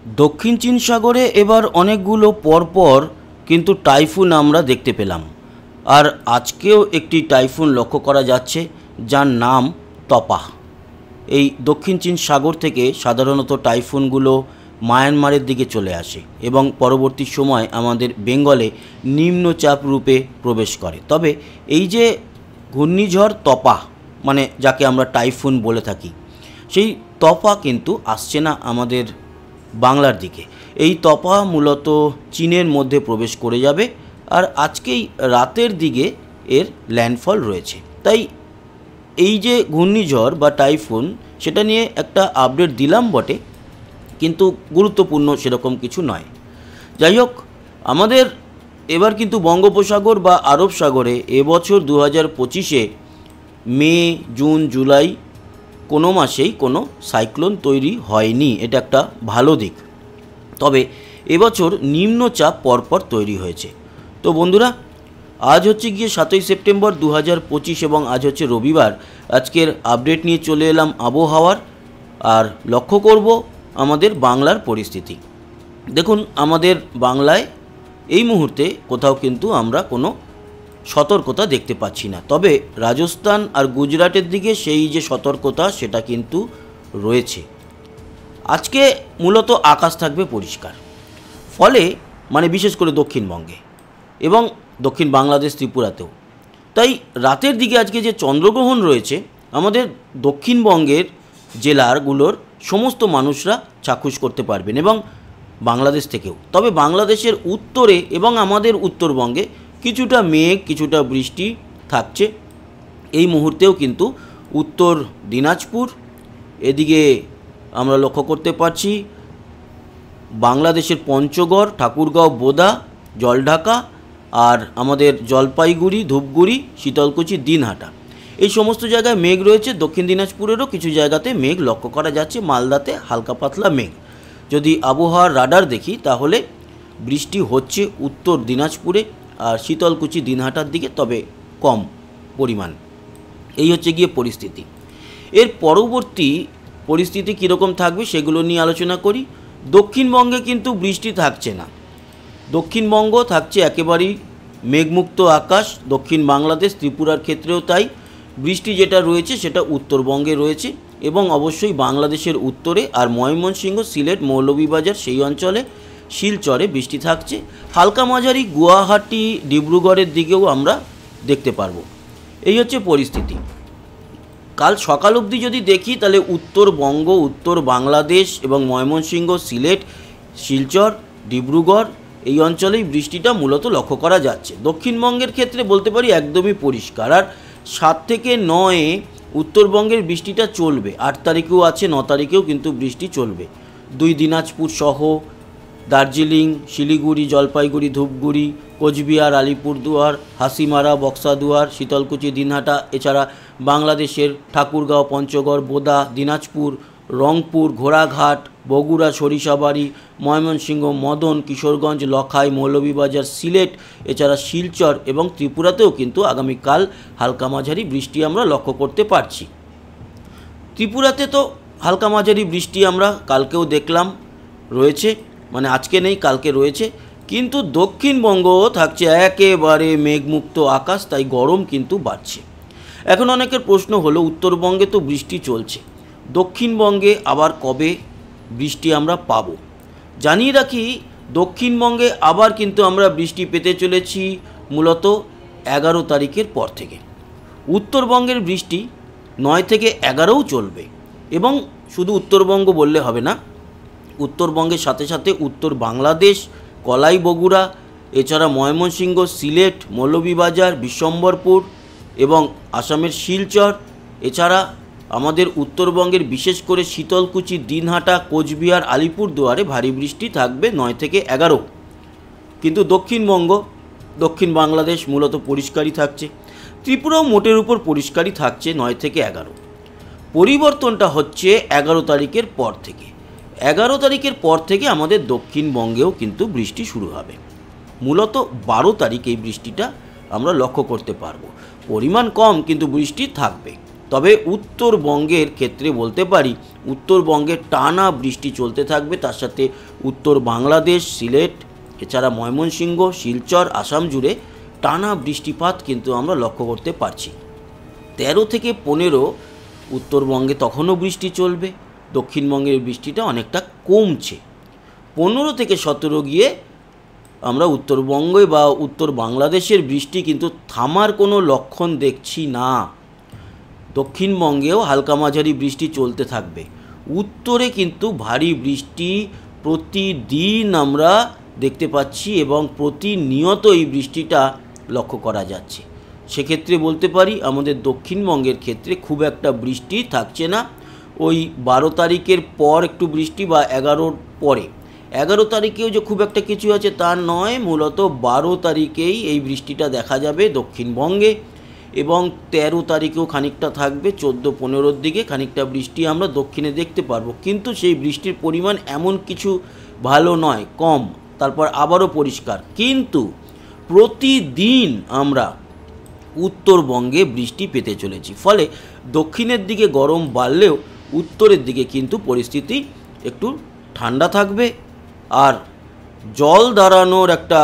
দক্ষিণ চীন সাগরে এবার অনেকগুলো পরপর কিন্তু টাইফুন আমরা দেখতে পেলাম। আর আজকেও একটি টাইফুন লক্ষ্য করা যাচ্ছে, যার নাম তপা। এই দক্ষিণ চীন সাগর থেকে সাধারণত টাইফুনগুলো মায়ানমারের দিকে চলে আসে এবং পরবর্তী সময় আমাদের বেঙ্গলে নিম্নচাপ রূপে প্রবেশ করে। তবে এই যে ঘূর্ণিঝড় তপা, মানে যাকে আমরা টাইফুন বলে থাকি, সেই তপা কিন্তু আসছে না আমাদের বাংলার দিকে। এই তপা মূলত চীনের মধ্যে প্রবেশ করে যাবে, আর আজকেই রাতের দিকে এর ল্যান্ডফল রয়েছে। তাই এই যে ঘূর্ণিঝড় বা টাইফুন, সেটা নিয়ে একটা আপডেট দিলাম বটে, কিন্তু গুরুত্বপূর্ণ সেরকম কিছু নয়। যাই হোক, আমাদের এবার কিন্তু বঙ্গোপসাগর বা আরব সাগরে এবছর 2025-এ মে, জুন, জুলাই কোনো মাসেই কোনো সাইক্লোন তৈরি হয়নি। এটা একটা ভালো দিক। তবে এবছর নিম্নচাপ পরপর তৈরি হয়েছে। তো বন্ধুরা, আজ হচ্ছে গিয়ে 7ই সেপ্টেম্বর 2025 এবং আজ হচ্ছে রবিবার। আজকের আপডেট নিয়ে চলে এলাম আবহাওয়ার, আর লক্ষ্য করব আমাদের বাংলার পরিস্থিতি। দেখুন, আমাদের বাংলায় এই মুহূর্তে কোথাও কিন্তু আমরা কোনো সতর্কতা দেখতে পাচ্ছি না। তবে রাজস্থান আর গুজরাটের দিকে সেই যে সতর্কতা, সেটা কিন্তু রয়েছে। আজকে মূলত আকাশ থাকবে পরিষ্কার, ফলে মানে বিশেষ করে দক্ষিণবঙ্গে এবং দক্ষিণ বাংলাদেশ, ত্রিপুরাতেও। তাই রাতের দিকে আজকে যে চন্দ্রগ্রহণ রয়েছে, আমাদের দক্ষিণবঙ্গের জেলাগুলোর সমস্ত মানুষরা চাক্ষুষ করতে পারবেন এবং বাংলাদেশ থেকেও। তবে বাংলাদেশের উত্তরে এবং আমাদের উত্তরবঙ্গে কিছুটা মেঘ, কিছুটা বৃষ্টি থাকছে। এই মুহূর্তেও কিন্তু উত্তর দিনাজপুর এদিকে আমরা লক্ষ্য করতে পারছি, বাংলাদেশের পঞ্চগড়, ঠাকুরগাঁও, বোদা, জলঢাকা, আর আমাদের জলপাইগুড়ি, ধূপগুড়ি, শীতলকুচি, দিনহাটা, এই সমস্ত জায়গায় মেঘ রয়েছে। দক্ষিণ দিনাজপুরেরও কিছু জায়গাতে মেঘ লক্ষ্য করা যাচ্ছে, মালদাতে হালকা পাতলা মেঘ। যদি আবহাওয়ার রাডার দেখি, তাহলে বৃষ্টি হচ্ছে উত্তর দিনাজপুরে আর শীতলকুচি, দিনহাটার দিকে, তবে কম পরিমাণ। এই হচ্ছে গিয়ে পরিস্থিতি। এর পরবর্তী পরিস্থিতি কীরকম থাকবে সেগুলো নিয়ে আলোচনা করি। দক্ষিণবঙ্গে কিন্তু বৃষ্টি থাকছে না। দক্ষিণবঙ্গ থাকছে একেবারেই মেঘমুক্ত আকাশ। দক্ষিণ বাংলাদেশ, ত্রিপুরার ক্ষেত্রেও তাই। বৃষ্টি যেটা রয়েছে সেটা উত্তরবঙ্গে রয়েছে এবং অবশ্যই বাংলাদেশের উত্তরে আর ময়মনসিংহ, সিলেট, মৌলভীবাজার সেই অঞ্চলে, শিলচরে বৃষ্টি থাকছে। হালকা মাঝারি গুয়াহাটি, ডিব্রুগড়ের দিকেও আমরা দেখতে পারবো। এই হচ্ছে পরিস্থিতি। কাল সকাল অবধি যদি দেখি, তাহলে উত্তরবঙ্গ, উত্তর বাংলাদেশ এবং ময়মনসিংহ, সিলেট, শিলচর, ডিব্রুগড় এই অঞ্চলেই বৃষ্টিটা মূলত লক্ষ্য করা যাচ্ছে। দক্ষিণবঙ্গের ক্ষেত্রে বলতে পারি একদমই পরিষ্কার। আর 7 থেকে 9-এ উত্তরবঙ্গের বৃষ্টিটা চলবে। 8 তারিখেও আছে, 9 তারিখেও কিন্তু বৃষ্টি চলবে। 2 দিনাজপুর সহ দার্জিলিং, শিলিগুড়ি, জলপাইগুড়ি, ধূপগুড়ি, কোচবিহার, আলিপুরদুয়ার, হাসিমারা, বক্সাদুয়ার, শীতলকুচি, দিনহাটা, এছাড়া বাংলাদেশের ঠাকুরগাঁও, পঞ্চগড়, বোদা, দিনাজপুর, রংপুর, ঘোড়াঘাট, বগুড়া, সরিষাবাড়ি, ময়মনসিংহ, মদন, কিশোরগঞ্জ, লখাই, মৌলভীবাজার, সিলেট, এছাড়া শিলচর এবং ত্রিপুরাতেও কিন্তু আগামীকাল হালকা মাঝারি বৃষ্টি আমরা লক্ষ্য করতে পারছি। ত্রিপুরাতে তো হালকা মাঝারি বৃষ্টি আমরা কালকেও দেখলাম রয়েছে, মানে আজকে নেই, কালকে রয়েছে। কিন্তু দক্ষিণবঙ্গ থাকছে একেবারে মেঘমুক্ত আকাশ, তাই গরম কিন্তু বাড়ছে। এখন অনেকের প্রশ্ন হলো, উত্তরবঙ্গে তো বৃষ্টি চলছে, দক্ষিণবঙ্গে আবার কবে বৃষ্টি আমরা পাবো? জানিয়ে রাখি, দক্ষিণবঙ্গে আবার কিন্তু আমরা বৃষ্টি পেতে চলেছি মূলত 11 তারিখের পর থেকে। উত্তরবঙ্গের বৃষ্টি 9 থেকে 11ও চলবে। এবং শুধু উত্তরবঙ্গ বললে হবে না, উত্তরবঙ্গের সাথে সাথে উত্তর বাংলাদেশ, কলাই, বগুড়া, এছাড়া ময়মনসিংহ, সিলেট, মৌলভীবাজার, বিশ্বম্বরপুর এবং আসামের শিলচর, এছাড়া আমাদের উত্তরবঙ্গের বিশেষ করে শীতলকুচি, দিনহাটা, কোচবিহার, আলিপুরদুয়ারে ভারী বৃষ্টি থাকবে 9 থেকে 11। কিন্তু দক্ষিণবঙ্গ, দক্ষিণ বাংলাদেশ মূলত পরিষ্কারই থাকছে। ত্রিপুরাও মোটের উপর পরিষ্কারই থাকছে 9 থেকে 11। পরিবর্তনটা হচ্ছে 11 তারিখের পর থেকে। 11 তারিখের পর থেকে আমাদের দক্ষিণবঙ্গেও কিন্তু বৃষ্টি শুরু হবে। মূলত 12 তারিখ এই বৃষ্টিটা আমরা লক্ষ্য করতে পারবো। পরিমাণ কম, কিন্তু বৃষ্টি থাকবে। তবে উত্তরবঙ্গের ক্ষেত্রে বলতে পারি উত্তরবঙ্গে টানা বৃষ্টি চলতে থাকবে, তার সাথে উত্তর বাংলাদেশ, সিলেট, এছাড়া ময়মনসিংহ, শিলচর, আসাম জুড়ে টানা বৃষ্টিপাত কিন্তু আমরা লক্ষ্য করতে পারছি। 13 থেকে 15 উত্তরবঙ্গে তখনও বৃষ্টি চলবে, দক্ষিণবঙ্গের বৃষ্টিটা অনেকটা কমছে। 15 থেকে 17 গিয়ে আমরা উত্তরবঙ্গে বা উত্তর বাংলাদেশের বৃষ্টি কিন্তু থামার কোনো লক্ষণ দেখছি না। দক্ষিণবঙ্গেও হালকা মাঝারি বৃষ্টি চলতে থাকবে। উত্তরে কিন্তু ভারী বৃষ্টি প্রতিদিন আমরা দেখতে পাচ্ছি এবং প্রতিনিয়ত এই বৃষ্টিটা লক্ষ্য করা যাচ্ছে। সেক্ষেত্রে বলতে পারি আমাদের দক্ষিণবঙ্গের ক্ষেত্রে খুব একটা বৃষ্টি থাকছে না। ওই 12 তারিখের পর একটু বৃষ্টি বা 11-র পরে, 11 তারিখেও যে খুব একটা কিছু আছে তা নয়, মূলত 12 তারিখেই এই বৃষ্টিটা দেখা যাবে দক্ষিণবঙ্গে এবং 13 তারিখেও খানিকটা থাকবে, 14-15-র দিকে খানিকটা বৃষ্টি আমরা দক্ষিণে দেখতে পারবো। কিন্তু সেই বৃষ্টির পরিমাণ এমন কিছু ভালো নয়, কম, তারপর আবারও পরিষ্কার। কিন্তু প্রতিদিন আমরা উত্তরবঙ্গে বৃষ্টি পেতে চলেছি, ফলে দক্ষিণের দিকে গরম বাড়লেও উত্তরের দিকে কিন্তু পরিস্থিতি একটু ঠান্ডা থাকবে আর জল দাঁড়ানোর একটা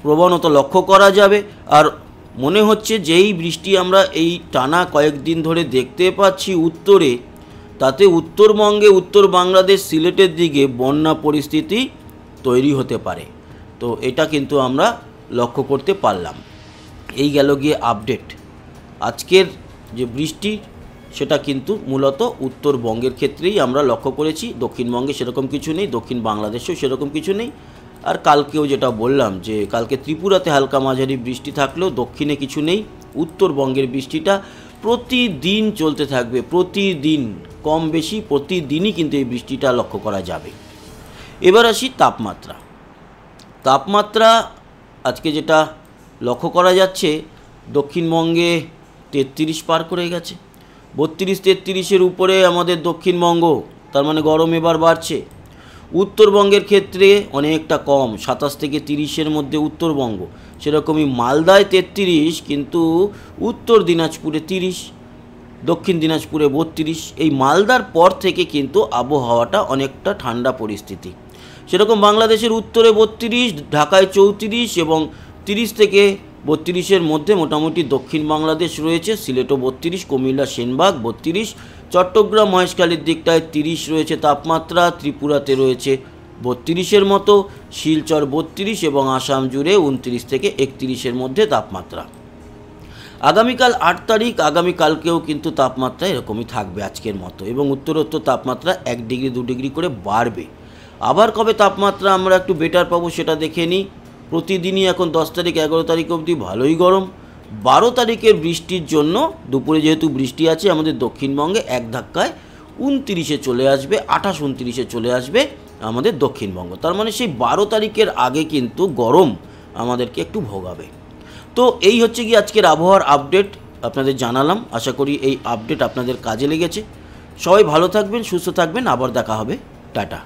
প্রবণতা লক্ষ্য করা যাবে। আর মনে হচ্ছে যেই বৃষ্টি আমরা এই টানা কয়েকদিন ধরে দেখতে পাচ্ছি উত্তরে, তাতে উত্তরবঙ্গে, উত্তর বাংলাদেশ, সিলেটের দিকে বন্যা পরিস্থিতি তৈরি হতে পারে। তো এটা কিন্তু আমরা লক্ষ্য করতে পারলাম। এই গেল গিয়ে আপডেট। আজকের যে বৃষ্টি সেটা কিন্তু মূলত উত্তরবঙ্গের ক্ষেত্রেই আমরা লক্ষ্য করেছি, দক্ষিণবঙ্গে সেরকম কিছু নেই, দক্ষিণ বাংলাদেশেও সেরকম কিছু নেই। আর কালকেও যেটা বললাম যে কালকে ত্রিপুরাতে হালকা মাঝারি বৃষ্টি থাকলেও দক্ষিণে কিছু নেই। উত্তরবঙ্গের বৃষ্টিটা প্রতিদিন চলতে থাকবে, প্রতিদিন কম বেশি প্রতিদিনই কিন্তু এই বৃষ্টিটা লক্ষ্য করা যাবে। এবার আসি তাপমাত্রা। তাপমাত্রা আজকে যেটা লক্ষ্য করা যাচ্ছে দক্ষিণবঙ্গে 33 পার করে গেছে, 32-33-এর উপরে আমাদের দক্ষিণবঙ্গ, তার মানে গরম এবার বাড়ছে। উত্তরবঙ্গের ক্ষেত্রে অনেকটা কম, 27 থেকে 30-এর মধ্যে উত্তরবঙ্গ, সেরকমই মালদায় 33, কিন্তু উত্তর দিনাজপুরে 30, দক্ষিণ দিনাজপুরে 32। এই মালদার পর থেকে কিন্তু আবহাওয়াটা অনেকটা ঠান্ডা পরিস্থিতি। সেরকম বাংলাদেশের উত্তরে 32, ঢাকায় 34 এবং 30 থেকে 32-এর মধ্যে মোটামুটি দক্ষিণ বাংলাদেশ রয়েছে, সিলেটও 32, কুমিল্লা সেনবাগ 32, চট্টগ্রাম মহেশখালীর দিকটায় 30 রয়েছে তাপমাত্রা, ত্রিপুরাতে রয়েছে 32-এর মতো, শিলচর 32 এবং আসাম জুড়ে 29 থেকে 31-এর মধ্যে তাপমাত্রা। আগামীকাল 8 তারিখ, আগামীকালকেও কিন্তু তাপমাত্রা এরকমই থাকবে আজকের মতো এবং উত্তরোত্তর তাপমাত্রা 1 ডিগ্রি 2 ডিগ্রি করে বাড়বে। আবার কবে তাপমাত্রা আমরা একটু বেটার পাবো সেটা দেখে নিই। প্রতিদিনই এখন 10 তারিখ 11 তারিখ অবধি ভালোই গরম। 12 তারিখের বৃষ্টির জন্য দুপুরে যেহেতু বৃষ্টি আছে আমাদের দক্ষিণবঙ্গে এক ধাক্কায় 29-এ চলে আসবে, 28-29-এ চলে আসবে আমাদের দক্ষিণবঙ্গ। তার মানে সেই 12 তারিখের আগে কিন্তু গরম আমাদেরকে একটু ভোগাবে। তো এই হচ্ছে কি আজকের আবহাওয়ার আপডেট আপনাদের জানালাম। আশা করি এই আপডেট আপনাদের কাজে লেগেছে। সবাই ভালো থাকবেন, সুস্থ থাকবেন, আবার দেখা হবে। টাটা।